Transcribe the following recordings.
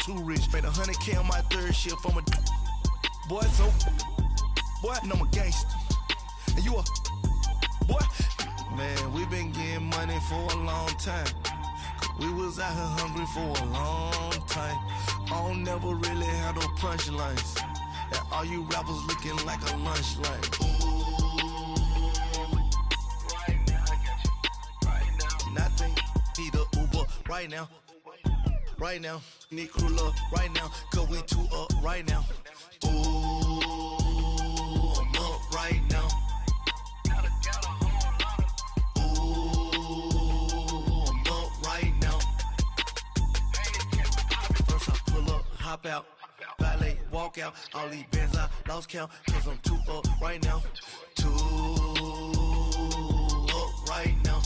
too rich. Made 100K on my third shift from a boy, so boy, no, I'm a gangster. And you a boy? Man, we been getting money for a long time. We was out here hungry for a long time. I don't never really have no punchlines. And all you rappers looking like a lunch line. Right now, I got you. Right now. Nothing, need a Uber right now. Right now, need crew up right now. Cause we two up right now. Ooh, I'm up right now. Hop out, valet, walk out, all these bands I lost count, cause I'm too up right now, too up right now,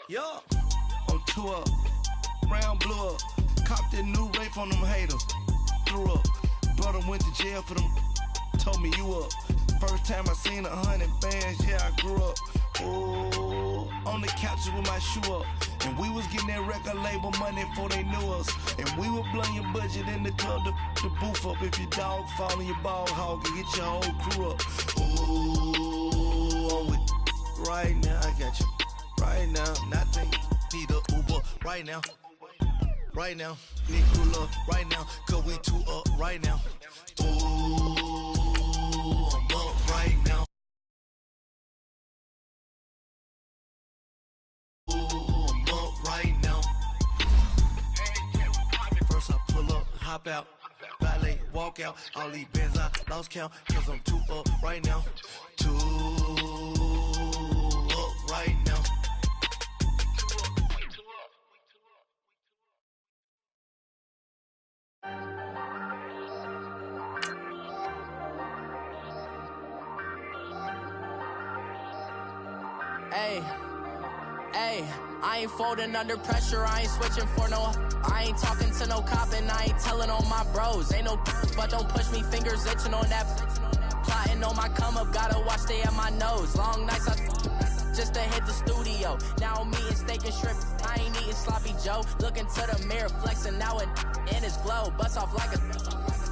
yeah, I'm too up, brown blew up, copped that new rape on them haters, threw up, brother went to jail for them, told me you up, first time I seen 100 bands, yeah I grew up, ooh, on the couches with my shoe up. And we was getting that record label money before they knew us. And we were blowing your budget in the club to boof up. If your dog fall in your ball hog and get your whole crew up. Ooh, I'm with right now, I got you. Right now, nothing, need a Uber right now. Right now, need crew up right now. Cause we two up right now. Ooh, I'm up right now. Hop out, valet, walk out, all these bands I lost count, cause I'm too up right now, too up right now. Hey, I ain't folding under pressure, I ain't switching for no. I ain't talking to no cop and I ain't telling on my bros. Ain't no but don't push me, fingers itching on that. Plotting on my come up, gotta watch stay at my nose. Long nights just to hit the studio. Now I'm eating steak and shrimp, I ain't eating sloppy Joe. Looking to the mirror, flexing now and in his glow. Bust off like a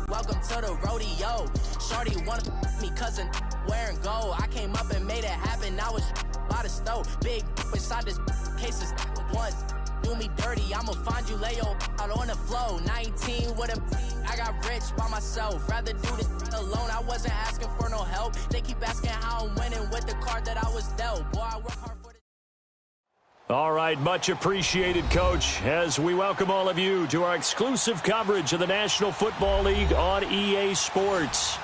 welcome to the rodeo. Shorty wanna me cousin wearing gold. I came up and made it happen, now it's by the stove. Big inside this cases once. Do me dirty, I'ma find you lay out on the flow. 19 with a I got rich by myself. Rather do this alone, I wasn't asking for no help. They keep asking how I'm winning with the card that I was dealt. Boy, I work hard for it. All right, much appreciated, Coach, as we welcome all of you to our exclusive coverage of the National Football League on EA Sports.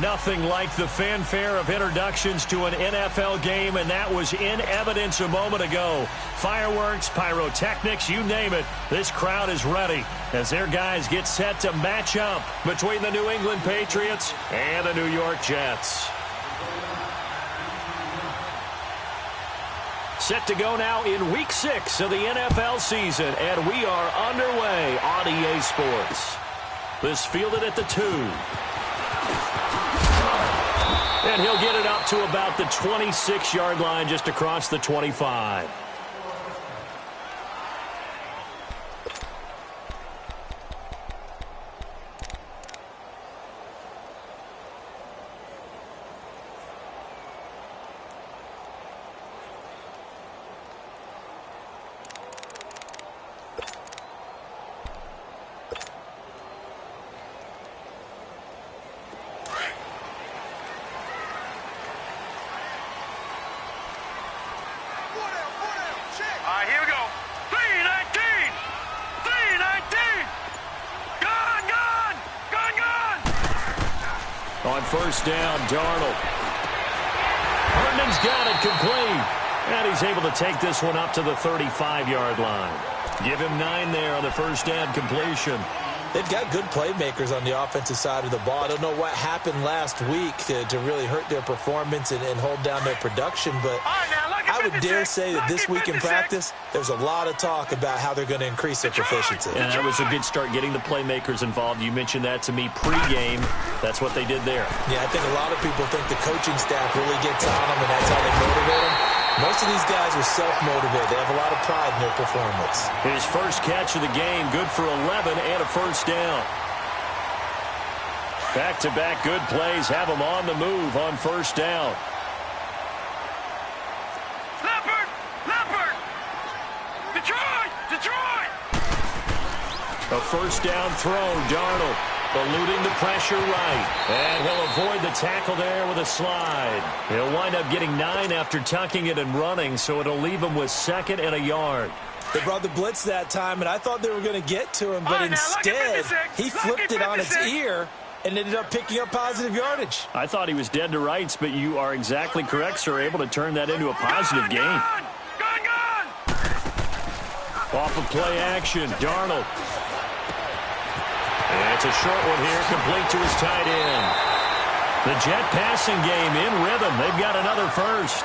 Nothing like the fanfare of introductions to an NFL game, and that was in evidence a moment ago. Fireworks, pyrotechnics, you name it. This crowd is ready as their guys get set to match up between the New England Patriots and the New York Jets. Set to go now in Week 6 of the NFL season, and we are underway on EA Sports. This fielded at the 2. And he'll get it up to about the 26-yard line, just across the 25. On first down, Darnold. Herndon's got it complete. And he's able to take this one up to the 35-yard line. Give him 9 there on the first down completion. They've got good playmakers on the offensive side of the ball. I don't know what happened last week to really hurt their performance and hold down their production, but I would dare say that this week in practice, there's a lot of talk about how they're going to increase their proficiency. And that was a good start getting the playmakers involved. You mentioned that to me pregame. That's what they did there. Yeah, I think a lot of people think the coaching staff really gets on them, and that's how they motivate them. Most of these guys are self-motivated. They have a lot of pride in their performance. His first catch of the game, good for 11 and a first down. Back-to-back good plays have him on the move on first down. Detroit! A first down throw, Darnold eluding the pressure right. And he'll avoid the tackle there with a slide. He'll wind up getting 9 after tucking it and running, so it'll leave him with 2nd and a yard. They brought the blitz that time, and I thought they were going to get to him, but instead he flipped it on its ear and ended up picking up positive yardage. I thought he was dead to rights, but you are exactly correct, sir. Able to turn that into a positive gain. Off of play action, Darnold. And it's a short one here, complete to his tight end. The Jet passing game in rhythm. They've got another first.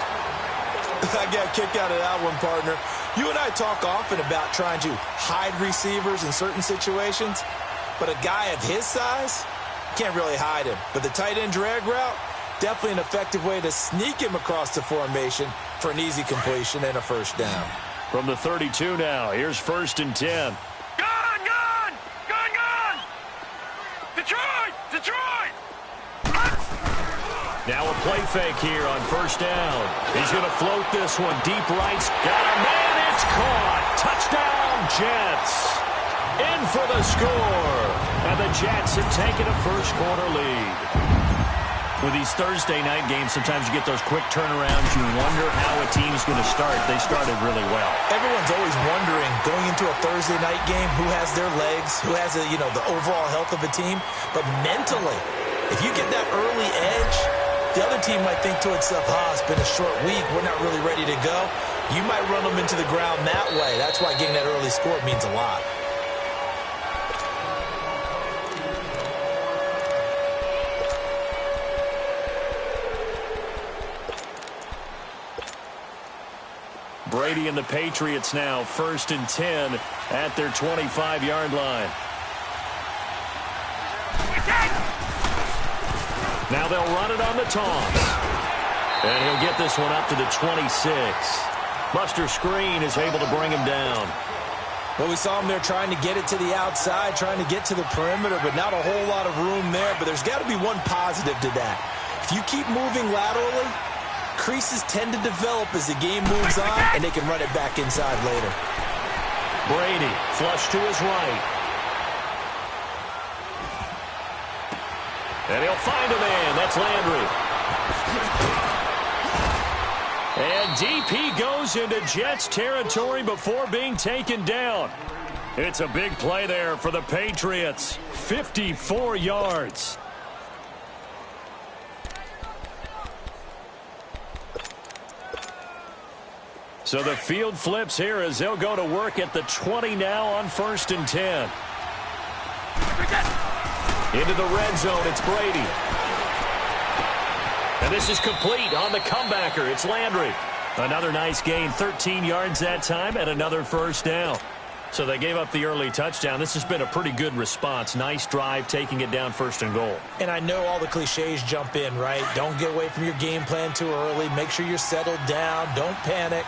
I got a kick out of that one, partner. You and I talk often about trying to hide receivers in certain situations, but a guy of his size can't really hide him. But the tight end drag route, definitely an effective way to sneak him across the formation for an easy completion and a first down. From the 32 now, here's 1st and 10. Detroit! Now a play fake here on first down. He's going to float this one. Deep right. Got a man. It's caught. Touchdown, Jets. In for the score. And the Jets have taken a first quarter lead. With these Thursday night games, sometimes you get those quick turnarounds. You wonder how a team's going to start. They started really well. Everyone's always wondering, going into a Thursday night game, who has their legs, who has the overall health of a team. But mentally, if you get that early edge, the other team might think to itself, it's been a short week. We're not really ready to go. You might run them into the ground that way. That's why getting that early score means a lot. Brady and the Patriots now 1st and 10 at their 25-yard line. Now they'll run it on the toss. And he'll get this one up to the 26. Buster Screen is able to bring him down. Well, we saw him there trying to get it to the outside, trying to get to the perimeter, but not a whole lot of room there. But there's got to be one positive to that. If you keep moving laterally, creases tend to develop as the game moves on, and they can run it back inside later. Brady, flush to his right. And he'll find a man. That's Landry. And deep he goes into Jets territory before being taken down. It's a big play there for the Patriots. 54 yards. So the field flips here as they'll go to work at the 20 now on 1st and 10. Into the red zone, it's Brady. And this is complete on the comebacker. It's Landry. Another nice gain, 13 yards that time, and another first down. So they gave up the early touchdown. This has been a pretty good response. Nice drive, taking it down 1st and goal. And I know all the cliches jump in, right? Don't get away from your game plan too early. Make sure you're settled down. Don't panic.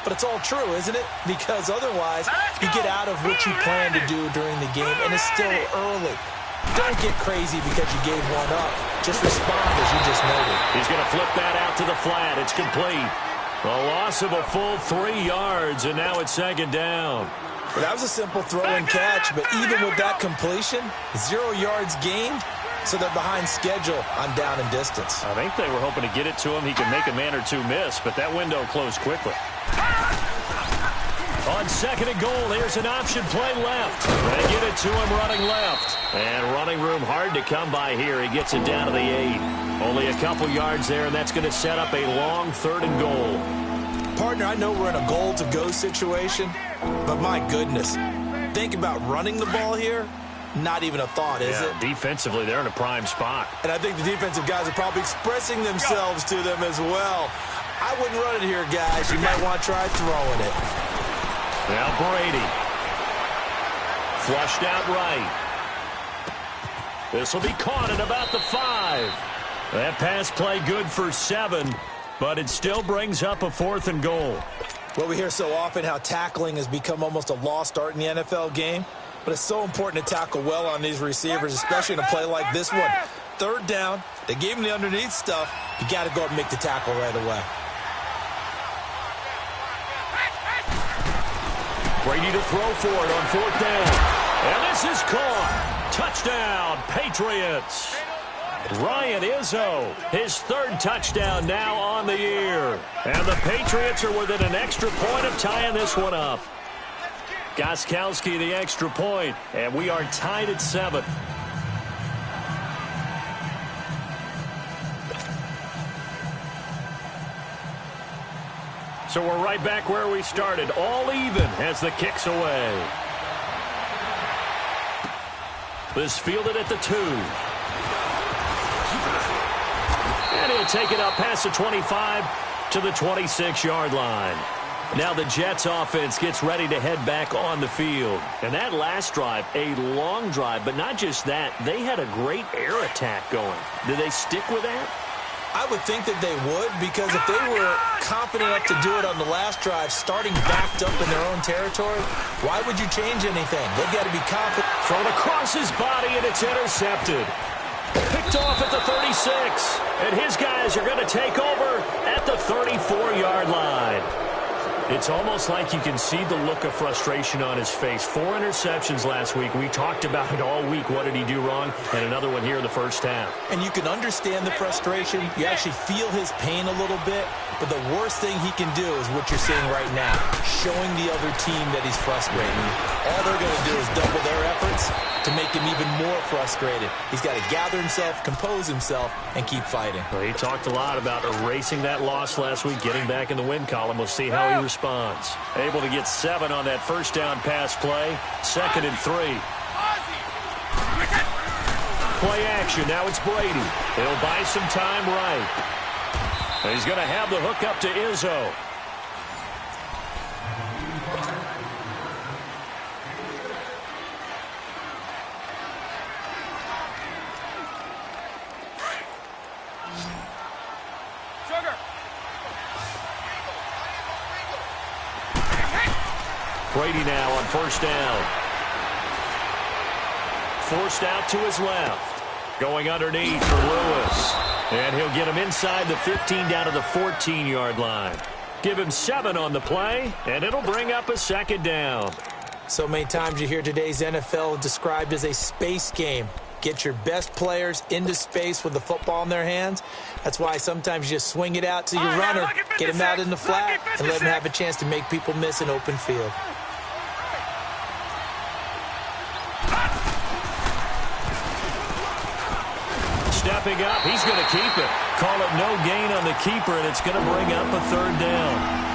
But it's all true, isn't it? Because otherwise, you get out of what you plan to do during the game, and it's still early. Don't get crazy because you gave one up. Just respond as you just noted. He's going to flip that out to the flat. It's complete. A loss of a full 3 yards, and now it's 2nd down. Well, that was a simple throw and catch, but even with that completion, 0 yards gained, so they're behind schedule on down and distance. I think they were hoping to get it to him. He could make a man or two miss, but that window closed quickly. On 2nd and goal, here's an option play left. They get it to him running left. And running room hard to come by here. He gets it down to the 8. Only a couple yards there, and that's going to set up a long 3rd and goal. Partner, I know we're in a goal-to-go situation, but my goodness, think about running the ball here. Not even a thought, is it? Defensively, they're in a prime spot. And I think the defensive guys are probably expressing themselves to them as well. I wouldn't run it here, guys. You might want to try throwing it. Now Brady. Flushed out right. This will be caught at about the 5. That pass play good for 7. but it still brings up a 4th and goal. Well, we hear so often how tackling has become almost a lost art in the NFL game, but it's so important to tackle well on these receivers, especially in a play like this one. 3rd down, they gave him the underneath stuff. You got to go up and make the tackle right away. Brady to throw for it on 4th down. And this is caught. Touchdown, Patriots. Ryan Izzo, his 3rd touchdown now on the year. And the Patriots are within an extra point of tying this one up. Gostkowski the extra point, and we are tied at 7. So we're right back where we started, all even as the kick's away. This fielded at the 2. And he'll take it up past the 25 to the 26-yard line. Now the Jets offense gets ready to head back on the field. And that last drive, a long drive, but not just that, they had a great air attack going. Did they stick with that? I would think that they would, because if they were confident enough to do it on the last drive, starting backed up in their own territory, why would you change anything? They've got to be confident. Thrown across his body, and it's intercepted. Picked off at the 36, and his guys are going to take over at the 34-yard line. It's almost like you can see the look of frustration on his face. 4 interceptions last week. We talked about it all week. What did he do wrong? And another one here in the first half. And you can understand the frustration. You actually feel his pain a little bit. But the worst thing he can do is what you're seeing right now, showing the other team that he's frustrated. All they're going to do is double their efforts to make him even more frustrated. He's got to gather himself, compose himself, and keep fighting. Well, he talked a lot about erasing that loss last week, getting back in the win column. We'll see how he responds. Able to get 7 on that first down pass play. 2nd and 3. Play action. Now it's Brady. He'll buy some time right. And he's going to have the hook up to Izzo. Brady now on 1st down. Forced out to his left. Going underneath for Lewis. And he'll get him inside the 15 down to the 14-yard line. Give him 7 on the play, and it'll bring up a 2nd down. So many times you hear today's NFL described as a space game. Get your best players into space with the football in their hands. That's why sometimes you just swing it out to your runner, get him out in the flat, and let him have a chance to make people miss an open field. Stepping up, he's going to keep it. Call it no gain on the keeper, and it's going to bring up a 3rd down.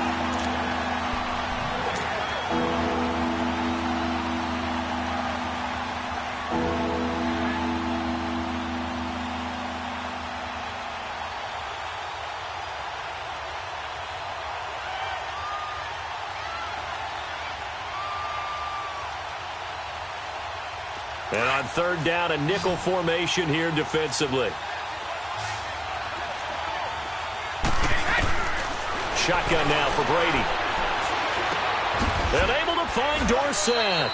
And on 3rd down, a nickel formation here defensively. Shotgun now for Brady. And able to find Dorsett.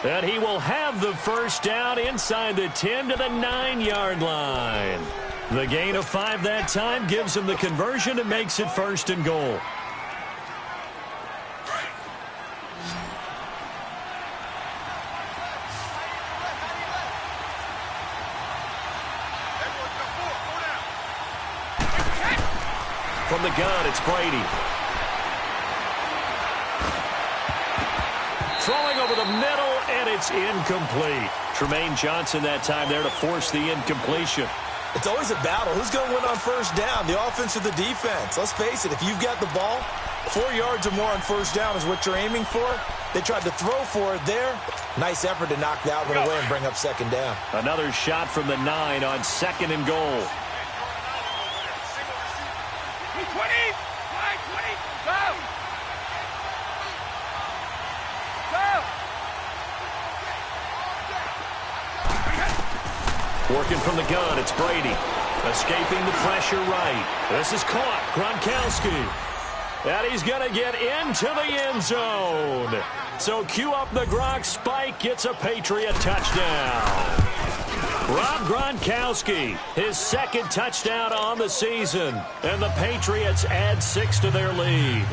And he will have the 1st down inside the 10 to the 9-yard line. The gain of 5 that time gives him the conversion and makes it 1st and goal. From the gun, it's Brady. Throwing over the middle, and it's incomplete. Tremaine Johnson that time there to force the incompletion. It's always a battle. Who's going to win on 1st down, the offense or the defense? Let's face it, if you've got the ball, 4 yards or more on 1st down is what you're aiming for. They tried to throw for it there. Nice effort to knock that one away and bring up 2nd down. Another shot from the 9 on 2nd and goal. Working from the gun, it's Brady. Escaping the pressure right. This is caught. Gronkowski. And he's going to get into the end zone. So cue up the Gronk spike. Gets a Patriot touchdown. Rob Gronkowski, his second touchdown on the season. And the Patriots add 6 to their lead.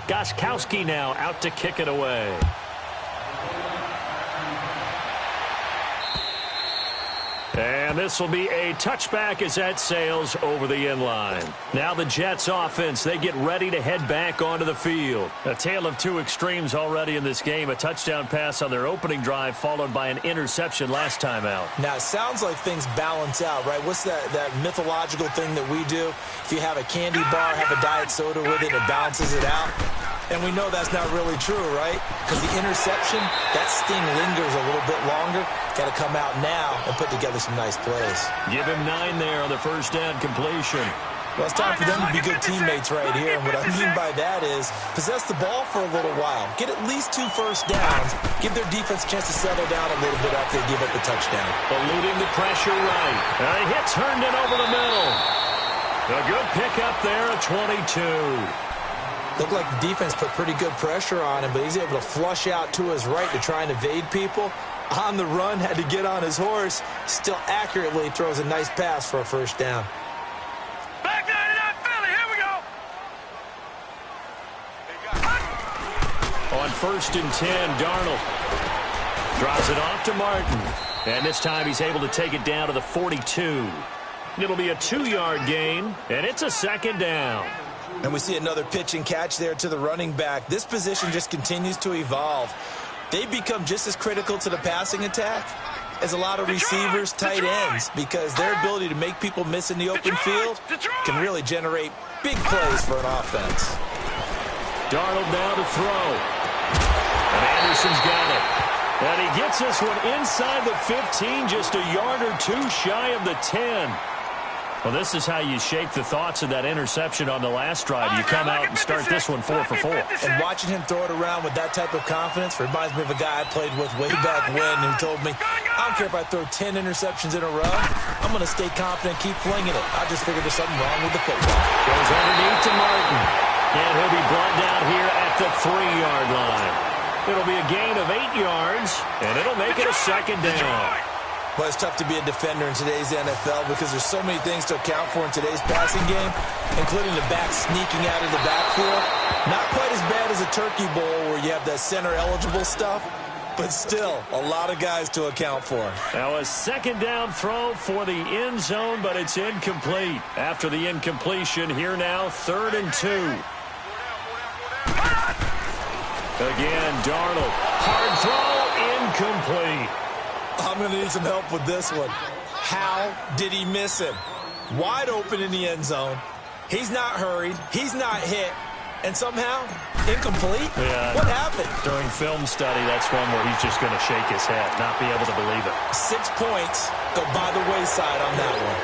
Gronkowski now out to kick it away. And this will be a touchback as that sails over the end line. Now the Jets offense, they get ready to head back onto the field. A tale of two extremes already in this game. A touchdown pass on their opening drive followed by an interception last time out. Now, it sounds like things balance out, right? What's that mythological thing that we do? If you have a candy bar, have a diet soda with it, it balances it out. And we know that's not really true, right? Because the interception, that sting lingers a little bit longer. Got to come out now and put together some nice plays. Give him 9 there on the first down completion. Well, it's time for them to be good teammates right here. And what I mean by that is possess the ball for a little while. Get at least 2 first downs. Give their defense a chance to settle down a little bit after they give up the touchdown. Eluding the pressure right. A hit turned it over the middle. A good pickup there at 22. Looked like the defense put pretty good pressure on him, but he's able to flush out to his right to try and evade people. On the run, had to get on his horse. Still accurately throws a nice pass for a first down. Back down to that Philly. Here we go. On 1st and 10, Darnold drops it off to Martin. And this time he's able to take it down to the 42. It'll be a 2-yard gain, and it's a second down. And we see another pitch and catch there to the running back. This position just continues to evolve. They become just as critical to the passing attack as a lot of receivers, tight ends, because their ability to make people miss in the open field can really generate big plays for an offense. Darnold now to throw. And Anderson's got it. And he gets this one inside the 15, just a yard or 2 shy of the 10. Well, this is how you shape the thoughts of that interception on the last drive. You come out and start this one 4 for 4. And watching him throw it around with that type of confidence reminds me of a guy I played with way back when who told me, I don't care if I throw 10 interceptions in a row. I'm going to stay confident, keep flinging it. I just figured there's something wrong with the football. Goes underneath to Martin. And he'll be brought down here at the 3-yard line. It'll be a gain of 8 yards, and it'll make it a second down. Well, it's tough to be a defender in today's NFL because there's so many things to account for in today's passing game, including the back sneaking out of the backfield. Not quite as bad as a turkey bowl where you have that center-eligible stuff, but still a lot of guys to account for. Now a second down throw for the end zone, but it's incomplete. After the incompletion, here now 3rd and 2. Again, Darnold. Hard throw, incomplete. I'm going to need some help with this one. How did he miss him? Wide open in the end zone. He's not hurried. He's not hit. And somehow, incomplete? Yeah. What happened? During film study, that's one where he's just going to shake his head, not be able to believe it. 6 points go by the wayside on that one.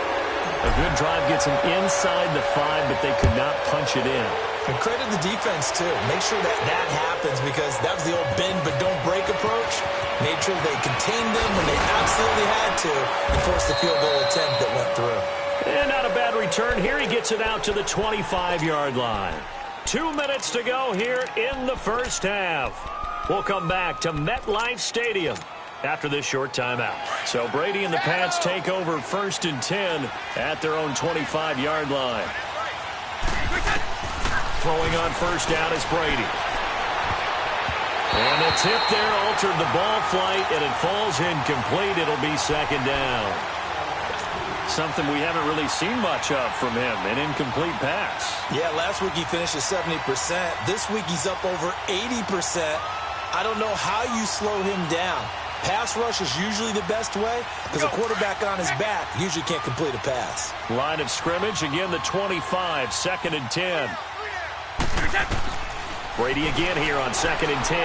A good drive gets him inside the 5, but they could not punch it in. And credit the defense, too. Make sure that happens because that was the old bend but don't break approach. Made sure they contained them when they absolutely had to and forced the field goal attempt that went through. And not a bad return here. He gets it out to the 25-yard line. 2 minutes to go here in the first half. We'll come back to MetLife Stadium after this short timeout. So Brady and the Pats take over 1st and 10 at their own 25-yard line. Throwing on first down is Brady. And the tip there altered the ball flight, and it falls incomplete. It'll be second down. Something we haven't really seen much of from him, an incomplete pass. Yeah, last week he finished at 70%. This week he's up over 80%. I don't know how you slow him down. Pass rush is usually the best way because a quarterback on his back usually can't complete a pass. Line of scrimmage, again the 25, 2nd and 10. Brady again here on 2nd and 10.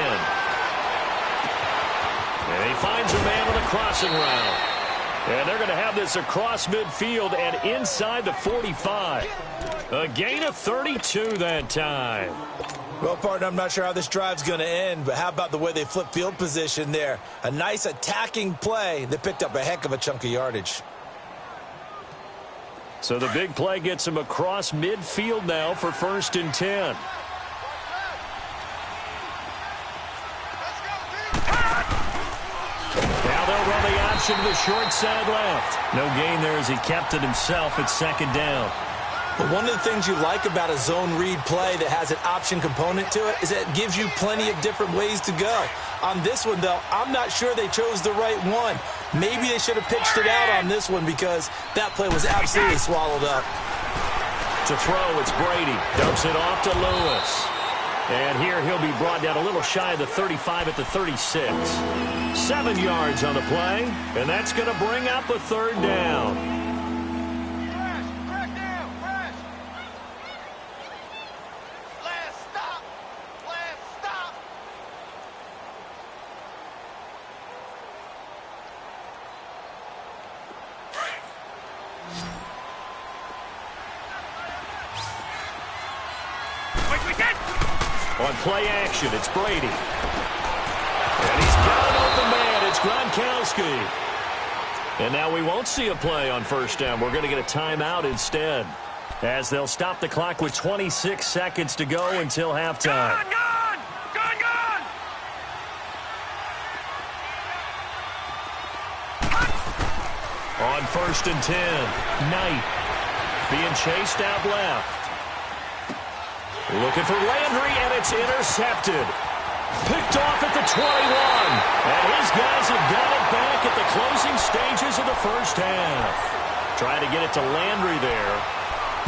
And he finds a man with a crossing route. And they're going to have this across midfield and inside the 45. A gain of 32 that time. Well, partner, I'm not sure how this drive's going to end, but how about the way they flip field position there? A nice attacking play that picked up a heck of a chunk of yardage. So the big play gets him across midfield now for 1st and 10. Now they'll run the option to the short side left. No gain there as he kept it himself at 2nd down. But one of the things you like about a zone read play that has an option component to it is that it gives you plenty of different ways to go. On this one, though, I'm not sure they chose the right one. Maybe they should have pitched it out on this one because that play was absolutely swallowed up. To throw, it's Brady. Dumps it off to Lewis. And here he'll be brought down a little shy of the 35 at the 36. 7 yards on the play, and that's going to bring up a 3rd down. On play action, it's Brady. And he's got an open man. It's Gronkowski. And now we won't see a play on 1st down. We're going to get a timeout instead, as they'll stop the clock with 26 seconds to go until halftime. Gone! On 1st and 10, Knight being chased out left. Looking for Landry, and it's intercepted. Picked off at the 21. And his guys have got it back at the closing stages of the 1st half. Trying to get it to Landry there.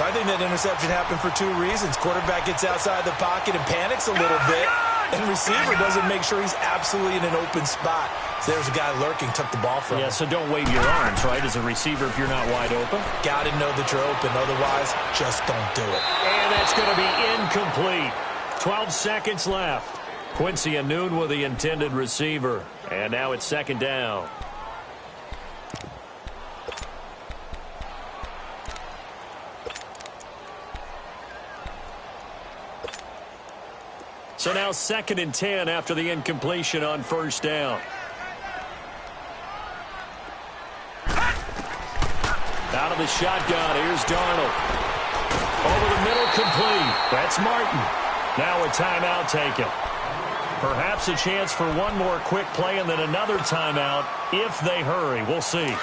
I think that interception happened for 2 reasons. Quarterback gets outside the pocket and panics a little bit. And receiver doesn't make sure he's absolutely in an open spot. So there's a guy lurking, took the ball from him. Yeah, so don't wave your arms, right, as a receiver if you're not wide open. Got to know that you're open. Otherwise, just don't do it. And that's going to be incomplete. 12 seconds left. Quincy Anoon with the intended receiver. And now it's 2nd down. So now 2nd and 10 after the incompletion on 1st down. Out of the shotgun, here's Darnold. Over the middle, complete. That's Martin. Now a timeout taken. Perhaps a chance for one more quick play and then another timeout if they hurry. We'll see.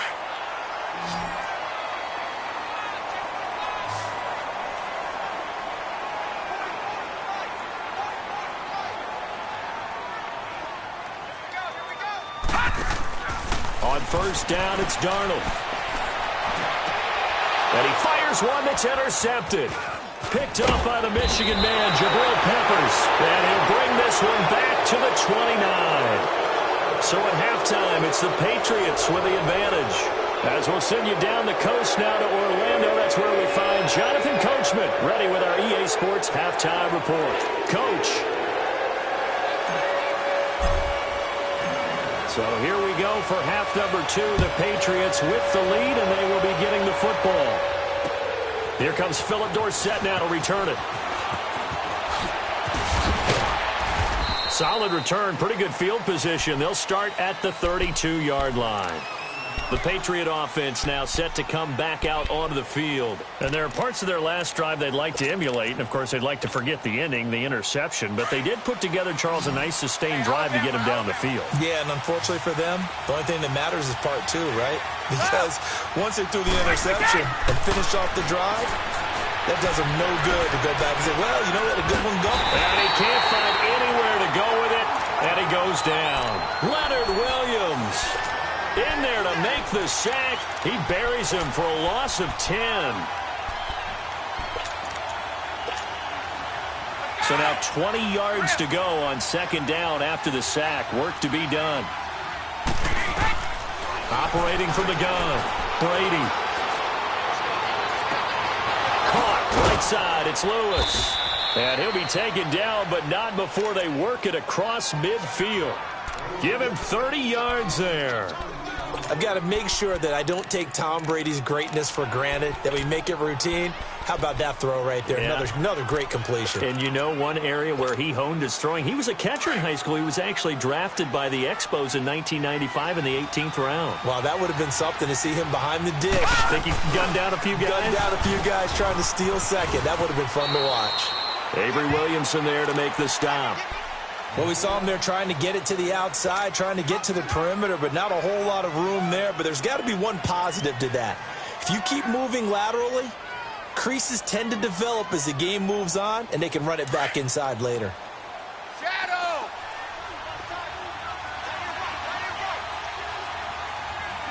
On 1st down, it's Darnold. And he fires one that's intercepted. Picked up by the Michigan man, Jabril Peppers. And he'll bring this one back to the 29. So at halftime, it's the Patriots with the advantage. As we'll send you down the coast now to Orlando, that's where we find Jonathan Coachman, ready with our EA Sports Halftime Report. Coach. So here we go for half number 2. The Patriots with the lead, and they will be getting the football. Here comes Philip Dorsett now to return it. Solid return, pretty good field position. They'll start at the 32-yard line. The Patriot offense now set to come back out onto the field. And there are parts of their last drive they'd like to emulate. And, of course, they'd like to forget the ending, the interception. But they did put together, Charles, a nice sustained drive to get them down the field. Yeah, and unfortunately for them, the only thing that matters is part 2, right? Because once they threw the interception and finished off the drive, that does them no good to go back and say, well, you know what, a good one go. And he can't find anywhere to go with it, and he goes down. Leonard Williams in there to make the sack. He buries him for a loss of 10. So now 20 yards to go on 2nd down after the sack. Work to be done. Operating from the gun, Brady. Caught right side, it's Lewis. And he'll be taken down, but not before they work it across midfield. Give him 30 yards there. I've got to make sure that I don't take Tom Brady's greatness for granted, that we make it routine. How about that throw right there? Yeah. Another great completion. And you know one area where he honed his throwing? He was a catcher in high school. He was actually drafted by the Expos in 1995 in the 18th round. Wow, that would have been something to see him behind the dish. Think he gunned down a few guys? Gunned down a few guys trying to steal second. That would have been fun to watch. Avery Williamson there to make the stop. Well, we saw him there trying to get it to the outside, trying to get to the perimeter, but not a whole lot of room there. But there's got to be one positive to that. If you keep moving laterally, creases tend to develop as the game moves on, and they can run it back inside later. Shadow!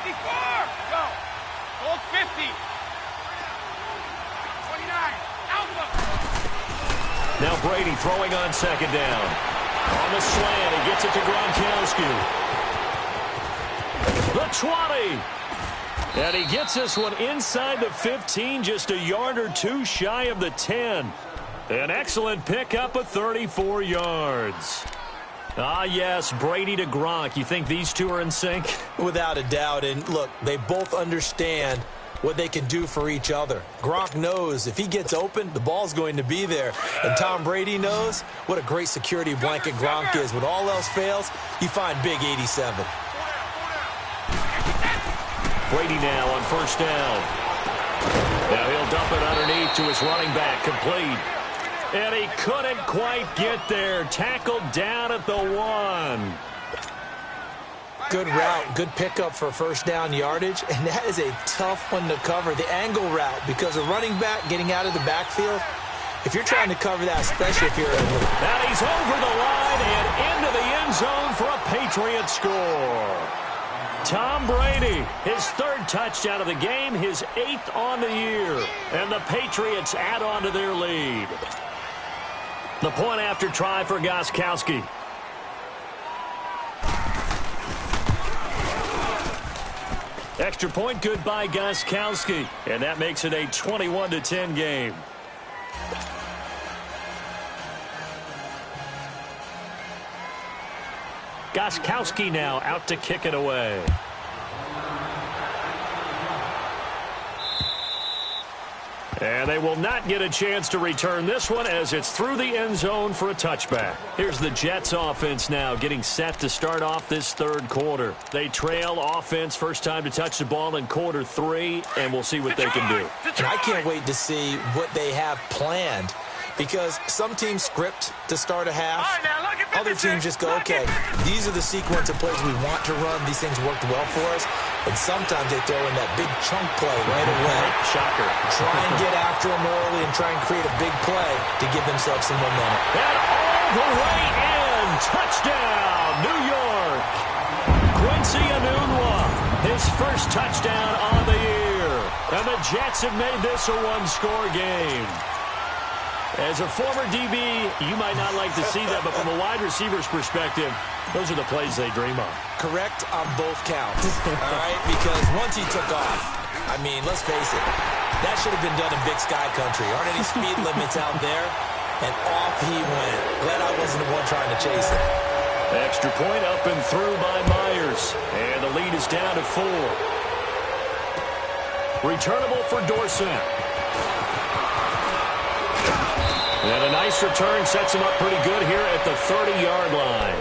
54! Go! Hold 50! 29! Alpha! Now Brady throwing on second down. On the slant, he gets it to Gronkowski. The 20. And he gets this one inside the 15, just a yard or two shy of the 10. An excellent pickup of 34 yards. Ah, yes, Brady to Gronk. You think these two are in sync? Without a doubt. And look, they both understand what they can do for each other. Gronk knows if he gets open, the ball's going to be there. And Tom Brady knows what a great security blanket Gronk is. When all else fails, you find big 87. Brady now on first down. Now he'll dump it underneath to his running back, complete. And he couldn't quite get there. Tackled down at the 1. Good route, good pickup for first down yardage, and that is a tough one to cover. The angle route, because a running back getting out of the backfield, if you're trying to cover that, especially if you're in the... And he's over the line and into the end zone for a Patriot score. Tom Brady, his 3rd touchdown of the game, his 8th on the year, and the Patriots add on to their lead. The point after try for Gronkowski. Extra point good by Gronkowski, and that makes it a 21-10 game. Gronkowski now out to kick it away. And they will not get a chance to return this one as it's through the end zone for a touchback. Here's the Jets offense now getting set to start off this 3rd quarter. They trail offense, first time to touch the ball in quarter 3, and we'll see what they can do. And I can't wait to see what they have planned, because some teams script to start a half. Other teams just go, okay, these are the sequence of plays we want to run. These things worked well for us. And sometimes they throw in that big chunk play right away. Shocker. Try and get after them early and try and create a big play to give themselves some momentum. And all the way in. Touchdown, New York. Quincy Enunwa, his first touchdown on the year. And the Jets have made this a one-score game. As a former DB, you might not like to see that, but from a wide receiver's perspective, those are the plays they dream of. Correct on both counts, all right? Because once he took off, I mean, let's face it, that should have been done in Big Sky Country. Aren't any speed limits out there? And off he went. Glad I wasn't the one trying to chase it. Extra point up and through by Myers. And the lead is down to 4. Returnable for Dorsett. And a nice return sets him up pretty good here at the 30-yard line.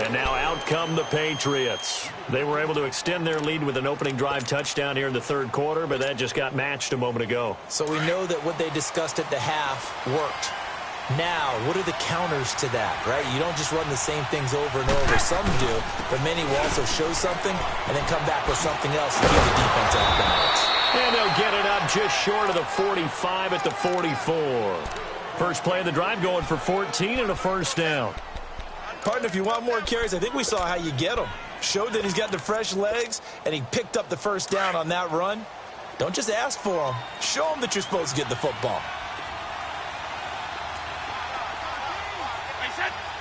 And now out come the Patriots. They were able to extend their lead with an opening drive touchdown here in the 3rd quarter, but that just got matched a moment ago. So we know that what they discussed at the half worked. Now, what are the counters to that, right? You don't just run the same things over and over. Some do, but many will also show something and then come back with something else to keep the defense off balance. And they'll get it up just short of the 45 at the 44. First play of the drive going for 14 and a first down. Partner, if you want more carries, I think we saw how you get them. Showed that he's got the fresh legs, and he picked up the first down on that run. Don't just ask for them. Show them that you're supposed to get the football.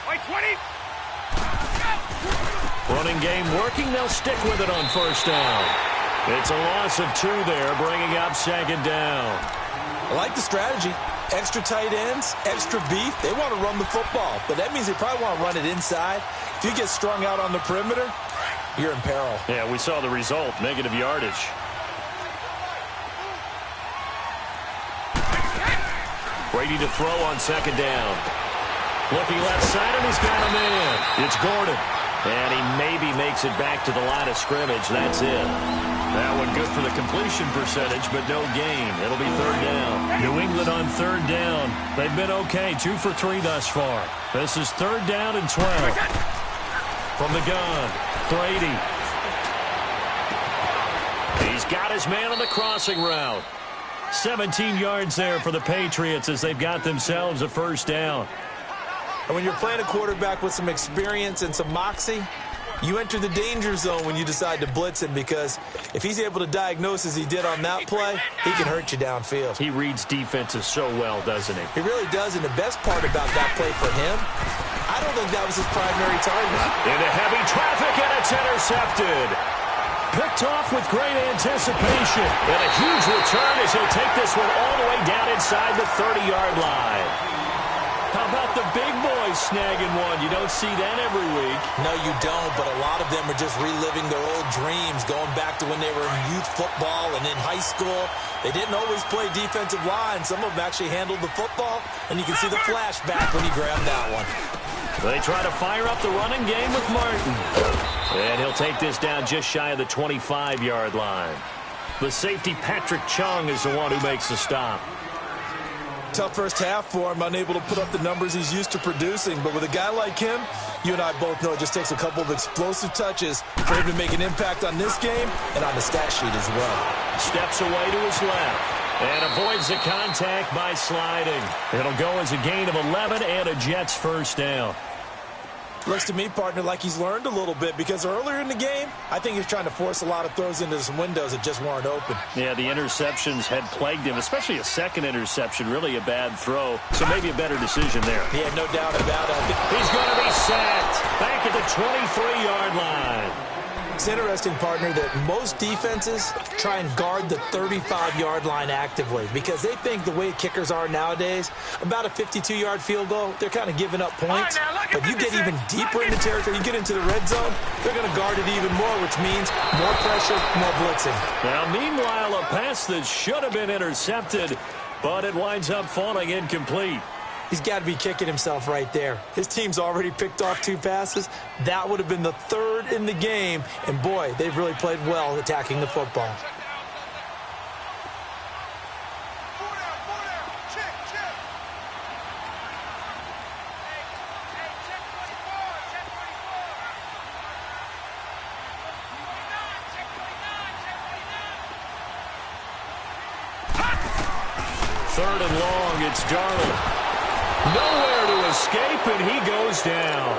Wait, 20. Running game working. They'll stick with it on first down. It's a loss of 2 there, bringing up second down. I like the strategy. Extra tight ends, extra beef. They want to run the football, but that means they probably want to run it inside. If you get strung out on the perimeter, you're in peril. Yeah, we saw the result, negative yardage. Brady to throw on second down. Looking left side, and he's got a man. It's Gordon. And he maybe makes it back to the line of scrimmage. That's it. That one good for the completion percentage, but no gain. It'll be third down. New England on third down. They've been okay, 2 for 3 thus far. This is third down and 12. From the gun, Brady. He's got his man on the crossing route. 17 yards there for the Patriots as they've got themselves a first down. And when you're playing a quarterback with some experience and some moxie, you enter the danger zone when you decide to blitz him, because if he's able to diagnose as he did on that play, he can hurt you downfield. He reads defenses so well, doesn't he? He really does, and the best part about that play for him, I don't think that was his primary target. Into heavy traffic, and it's intercepted. Picked off with great anticipation. And a huge return as he'll take this one all the way down inside the 30-yard line. How about the big boys snagging one? You don't see that every week. No, you don't, but a lot of them are just reliving their old dreams, going back to when they were in youth football and in high school. They didn't always play defensive line. Some of them actually handled the football, and you can see the flashback when he grabbed that one. They try to fire up the running game with Martin. And he'll take this down just shy of the 25-yard line. The safety, Patrick Chung, is the one who makes the stop. Tough first half for him, unable to put up the numbers he's used to producing. But with a guy like him, you and I both know it just takes a couple of explosive touches for him to make an impact on this game and on the stat sheet as well. Steps away to his left and avoids the contact by sliding. It'll go as a gain of 11 and a Jets first down. Looks to me, partner, like he's learned a little bit, because earlier in the game, I think he was trying to force a lot of throws into some windows that just weren't open. Yeah, the interceptions had plagued him, especially a second interception, really a bad throw. So maybe a better decision there. Yeah, no doubt about it. He's going to be sacked back at the 23-yard line. It's interesting, partner, that most defenses try and guard the 35-yard line actively, because they think the way kickers are nowadays, about a 52-yard field goal, they're kind of giving up points. But you get even deeper in the territory, you get into the red zone, they're going to guard it even more, which means more pressure, more blitzing. Now, meanwhile, a pass that should have been intercepted, but it winds up falling incomplete. He's got to be kicking himself right there. His team's already picked off 2 passes. That would have been the 3rd in the game. And, boy, they've really played well attacking the football. Third and long, it's Darnold. Nowhere to escape, and he goes down.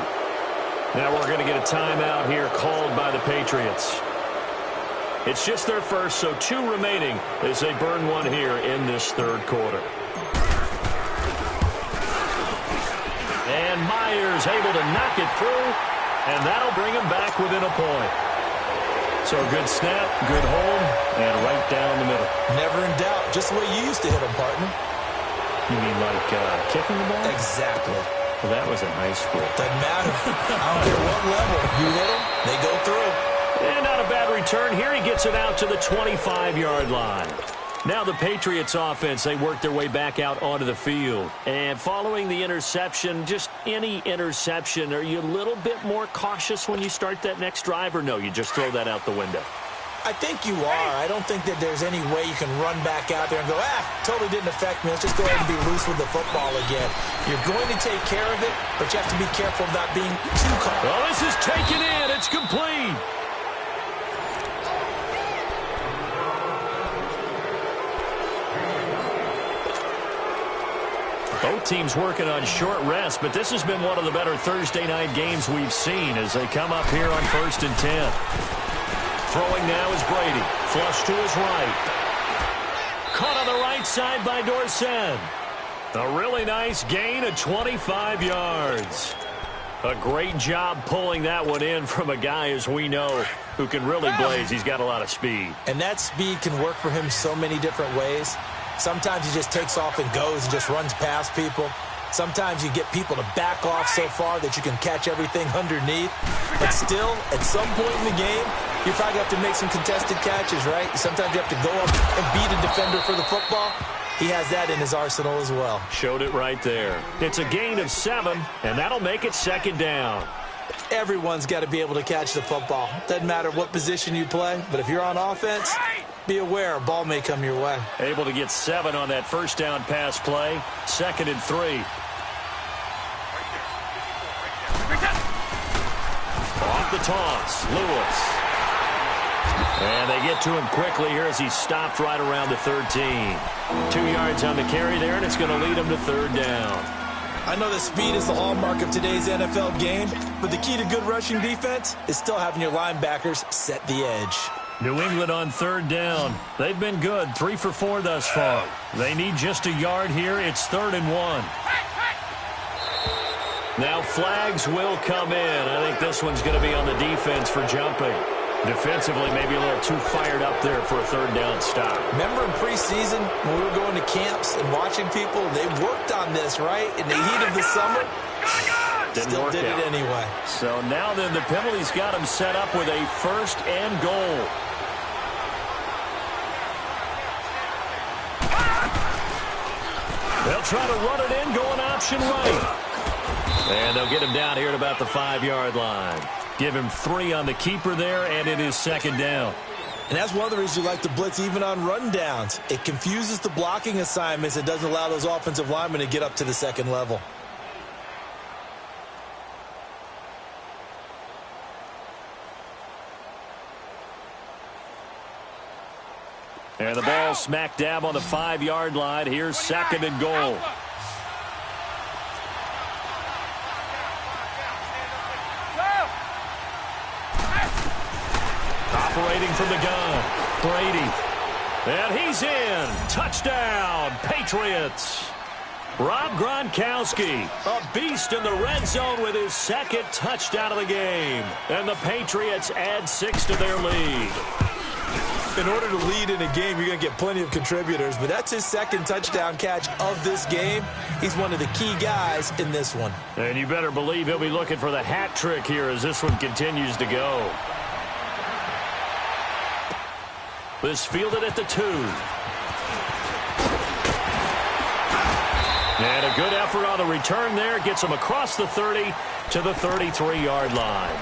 Now we're going to get a timeout here called by the Patriots. It's just their first, so 2 remaining as they burn one here in this third quarter. And Myers able to knock it through, and that'll bring him back within a point. So a good snap, good hold, and right down the middle. Never in doubt, just the way you used to hit them, partner. You mean like kicking the ball? Exactly. Well, that was in high school. Doesn't matter. I don't care what level. You hit them, they go through. And not a bad return here. He gets it out to the 25-yard line. Now the Patriots offense, they work their way back out onto the field. And following the interception, just any interception, are you a little bit more cautious when you start that next drive, or no, you just throw that out the window? I think you are. I don't think that there's any way you can run back out there and go, totally didn't affect me. Let's just go ahead and be loose with the football again. You're going to take care of it, but you have to be careful of not being too caught. Well, this is taken in. It's complete. Both teams working on short rest, but this has been one of the better Thursday night games we've seen as they come up here on 1st and 10. Throwing now is Brady. Flush to his right. Caught on the right side by Dorsett. A really nice gain of 25 yards. A great job pulling that one in from a guy, as we know, who can really blaze. He's got a lot of speed. And that speed can work for him so many different ways. Sometimes he just takes off and goes and just runs past people. Sometimes you get people to back off so far that you can catch everything underneath. But still, at some point in the game, you probably have to make some contested catches, right? Sometimes you have to go up and beat a defender for the football. He has that in his arsenal as well. Showed it right there. It's a gain of 7, and that'll make it 2nd down. Everyone's got to be able to catch the football. Doesn't matter what position you play, but if you're on offense, be aware a ball may come your way. Able to get 7 on that first down pass play. 2nd and 3. Off the toss, Lewis. And they get to him quickly here as he stopped right around the 13. 2 yards on the carry there, and it's going to lead him to 3rd down. I know that speed is the hallmark of today's NFL game, but the key to good rushing defense is still having your linebackers set the edge. New England on 3rd down. They've been good, 3 for 4 thus far. They need just a yard here. It's 3rd and 1. Now flags will come in. I think this one's going to be on the defense for jumping. Defensively, maybe a little too fired up there for a 3rd down stop. Remember in preseason when we were going to camps and watching people, they worked on this, right? In the heat of the summer, still did it anyway. So now then the penalty's got him set up with a 1st and goal. They'll try to run it in, going option right. And they'll get him down here at about the 5-yard line. Give him 3 on the keeper there, and it is 2nd down. And that's one of the reasons you like to blitz even on rundowns. It confuses the blocking assignments. It doesn't allow those offensive linemen to get up to the 2nd level. And the ball smack dab on the 5-yard line. Here's 2nd and goal. Operating from the gun, Brady. And he's in. Touchdown, Patriots. Rob Gronkowski, a beast in the red zone with his 2nd touchdown of the game. And the Patriots add 6 to their lead. In order to lead in a game, you're going to get plenty of contributors, but that's his 2nd touchdown catch of this game. He's one of the key guys in this one. And you better believe he'll be looking for the hat trick here as this one continues to go. This fielded at the 2. And a good effort on the return there. Gets him across the 30 to the 33-yard line.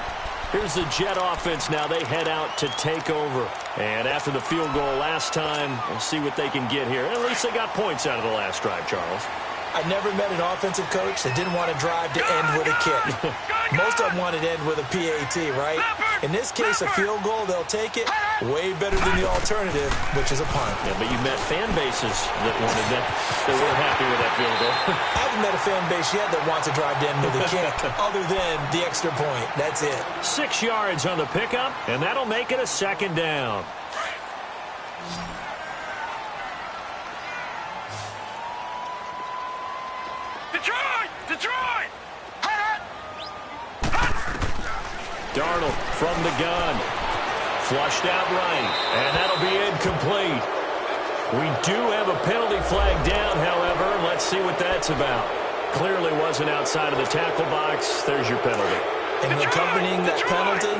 Here's the Jet offense now. They head out to take over. And after the field goal last time, we'll see what they can get here. At least they got points out of the last drive, Charles. I never met an offensive coach that didn't want to drive to end with a kick. Most of them want to end with a PAT, right? In this case, a field goal, they'll take it. Way better than the alternative, which is a punt. Yeah, but you met fan bases that wanted that. They weren't happy with that field goal. I haven't met a fan base yet that wants to drive to end with a kick, other than the extra point. That's it. 6 yards on the pickup, and that'll make it a 2nd down. Detroit! Darnold from the gun. Flushed out right, and that'll be incomplete. We do have a penalty flag down, however. Let's see what that's about. Clearly wasn't outside of the tackle box. There's your penalty. And accompanying that penalty,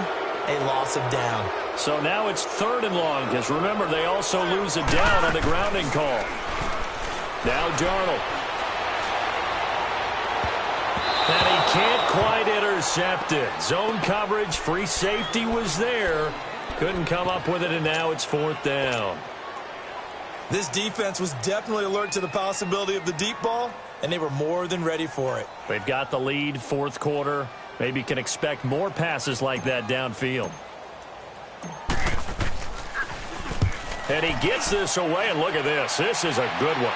a loss of down. So now it's 3rd and long, because remember, they also lose a down on the grounding call. Now Darnold. And he can't quite intercept it. Zone coverage, free safety was there. Couldn't come up with it, and now it's 4th down. This defense was definitely alert to the possibility of the deep ball, and they were more than ready for it. They've got the lead, 4th quarter. Maybe can expect more passes like that downfield. And he gets this away, and look at this. This is a good one.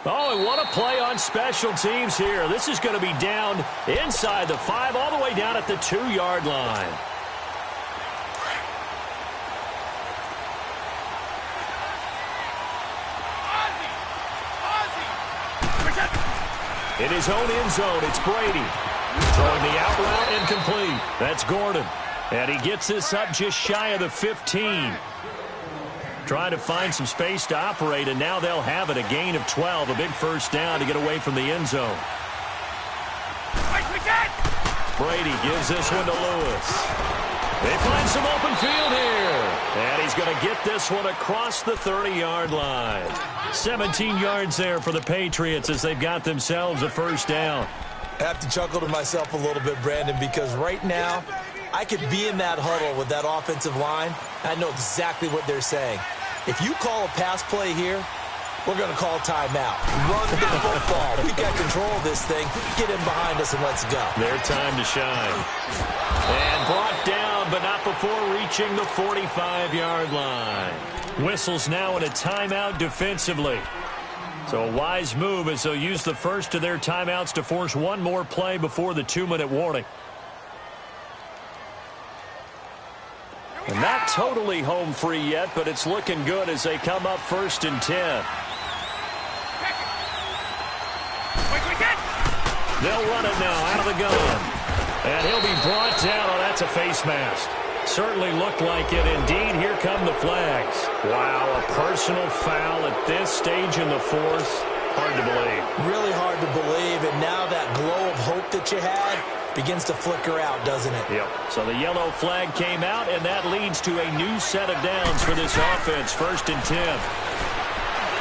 Oh, and what a play on special teams here. This is going to be down inside the 5, all the way down at the 2-yard line. In his own end zone, it's Brady. Throwing the out route incomplete. That's Gordon. And he gets this up just shy of the 15. Trying to find some space to operate, and now they'll have it. A gain of 12, a big first down to get away from the end zone. Brady gives this one to Lewis. They find some open field here. And he's going to get this one across the 30-yard line. 17 yards there for the Patriots as they've got themselves a first down. I have to chuckle to myself a little bit, Brandon, because right now I could be in that huddle with that offensive line. I know exactly what they're saying. If you call a pass play here, we're going to call timeout. Run the football. We've got control of this thing. Get in behind us and let's go. Their time to shine. And brought down, but not before reaching the 45-yard line. Whistles now in a timeout defensively. So a wise move as they'll use the first of their timeouts to force one more play before the 2-minute warning. And not totally home free yet, but it's looking good as they come up 1st and 10. They'll run it now out of the gun. And he'll be brought down. Oh, that's a face mask. Certainly looked like it. Indeed, here come the flags. Wow, a personal foul at this stage in the fourth. Hard to believe. Really hard to believe. And now that glow of hope that you had begins to flicker out, doesn't it? Yep. So the yellow flag came out, and that leads to a new set of downs for this offense. 1st and 10.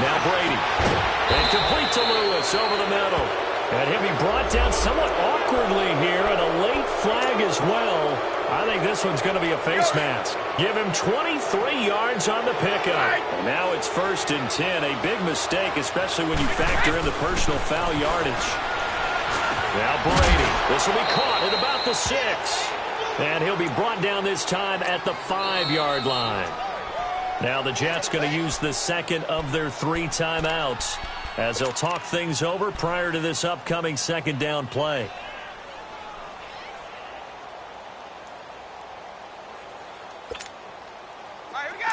Now Brady. And complete to Lewis over the middle. And he'll be brought down somewhat awkwardly here, and a late flag as well. I think this one's going to be a face mask. Give him 23 yards on the pickup. And now it's 1st and 10. A big mistake, especially when you factor in the personal foul yardage. Now Brady. This will be caught at about the 6. And he'll be brought down this time at the 5-yard line. Now the Jets going to use the second of their 3 timeouts as they'll talk things over prior to this upcoming second down play. All right, here we go.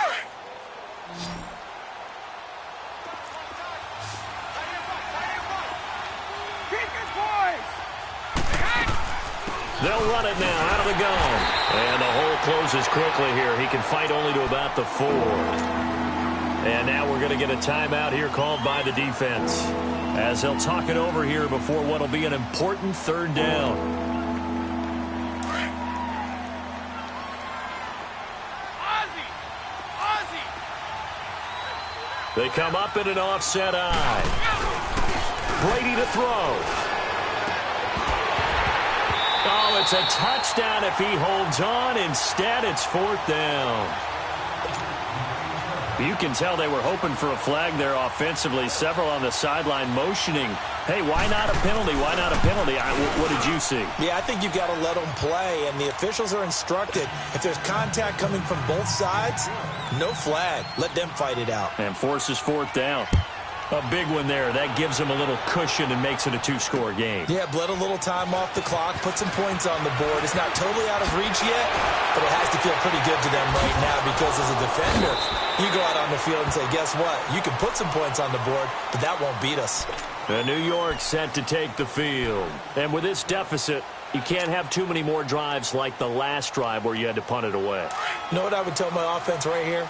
They'll run it now out of the gun. And the hole closes quickly here. He can fight only to about the 4. And now we're going to get a timeout here called by the defense as they'll talk it over here before what will be an important 3rd down. They come up in an offset eye. Brady to throw. Oh, it's a touchdown if he holds on. Instead, it's 4th down. You can tell they were hoping for a flag there offensively. Several on the sideline motioning. Hey, why not a penalty? Why not a penalty? What did you see? Yeah, I think you've got to let them play, and the officials are instructed. If there's contact coming from both sides, no flag. Let them fight it out. And forces 4th down. A big one there. That gives them a little cushion and makes it a 2-score game. Yeah, bled a little time off the clock, put some points on the board. It's not totally out of reach yet, but it has to feel pretty good to them right now because as a defender, you go out on the field and say, guess what? You can put some points on the board, but that won't beat us. And New York set to take the field. And with this deficit, you can't have too many more drives like the last drive where you had to punt it away. You know what I would tell my offense right here?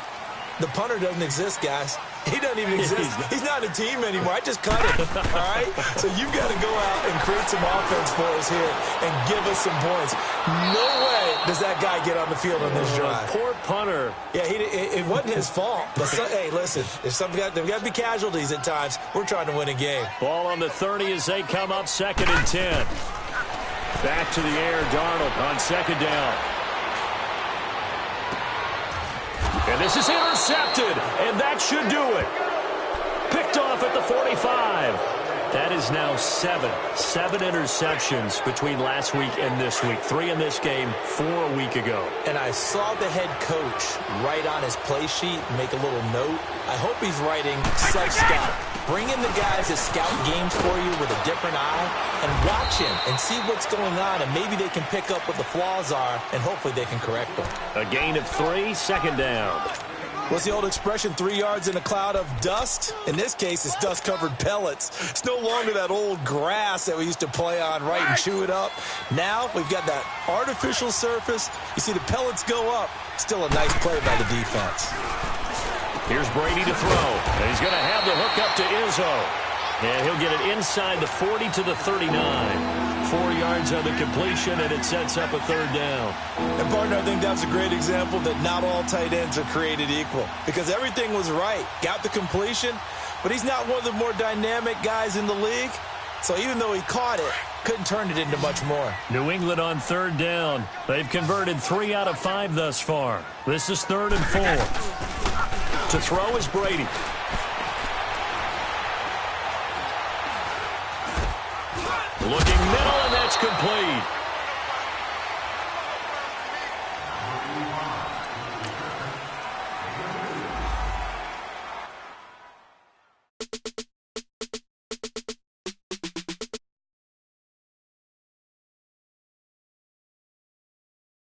The punter doesn't exist, guys. He doesn't even exist. He's not a team anymore. I just cut him, all right? So you've got to go out and create some offense for us here and give us some points. No way does that guy get on the field on this drive. Poor punter. Yeah, it wasn't his fault. But hey, listen, there's got to be casualties at times. We're trying to win a game. Ball on the 30 as they come up 2nd and 10. Back to the air, Darnold on 2nd down. And this is intercepted, and that should do it. Picked off at the 45. That is now 7 interceptions between last week and this week. 3 in this game, 4 a week ago. And I saw the head coach write on his play sheet, make a little note. I hope he's writing self-scout. Bring in the guys that scout games for you with a different eye and watch him and see what's going on, and maybe they can pick up what the flaws are, and hopefully they can correct them. A gain of 3, 2nd down. What's the old expression, 3 yards in a cloud of dust? In this case, it's dust-covered pellets. It's no longer that old grass that we used to play on, right, and chew it up. Now we've got that artificial surface. You see the pellets go up. Still a nice play by the defense. Here's Brady to throw. And he's going to have the hook up to Izzo. And he'll get it inside the 40 to the 39. 4 yards on the completion, and it sets up a third down. And, partner, I think that's a great example that not all tight ends are created equal. Because everything was right. Got the completion, but he's not one of the more dynamic guys in the league. So even though he caught it, couldn't turn it into much more. New England on third down. They've converted 3 out of 5 thus far. This is 3rd and 4. To throw is Brady. Looking middle, and that's complete.